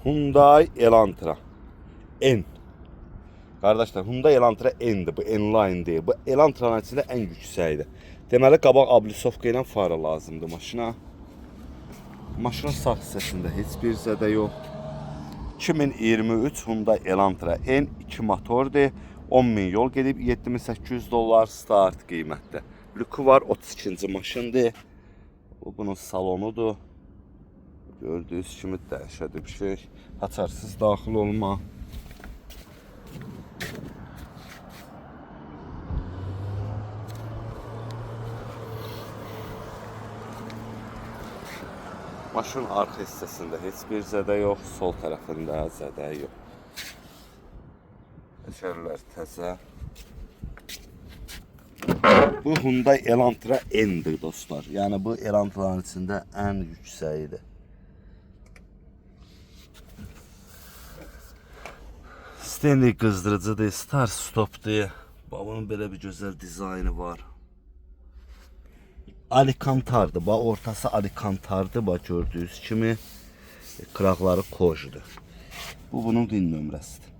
Hyundai Elantra N. Kardeşler, Hyundai Elantra N'dir. Bu N-Line değil. Bu Elantra'nın içində ən yüksəkdir. Deməli, qabaq ablisovka ilə fara lazımdır maşına. Maşının sağ hissəsində heç bir zədə yox. 2023 Hyundai Elantra N 2 motordur. 10.000 yol gedib, $7.800 start qiymətdə. Lükü var, 32-ci maşındır. Bu bunun salonudur. Gördüyünüz kimi dəhşətli bir şey. Açarsız daxil olma. Maşın arxa hissəsində heç bir zədə yox, sol tərəfində zədə yox. Əsərlər təzə. Bu Hyundai Elantra N'dir dostlar. Yəni bu Elantra'nın içində ən yüksəyidir. Stanley qızdırıcıdır, start stopdur. Bunun belə bir gözəl dizaynı var. Alikantardır. Bax, ortası alikantardır. Bax, gördüyünüz kimi qıraqları kojdur. Bu bunun din nömrəsidir.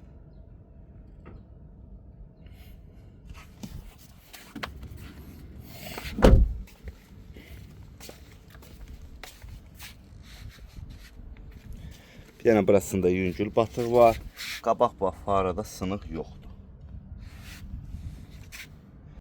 Yəni burasında yüngül batıq var. Qabaq bax, farada sınıq yoxdur.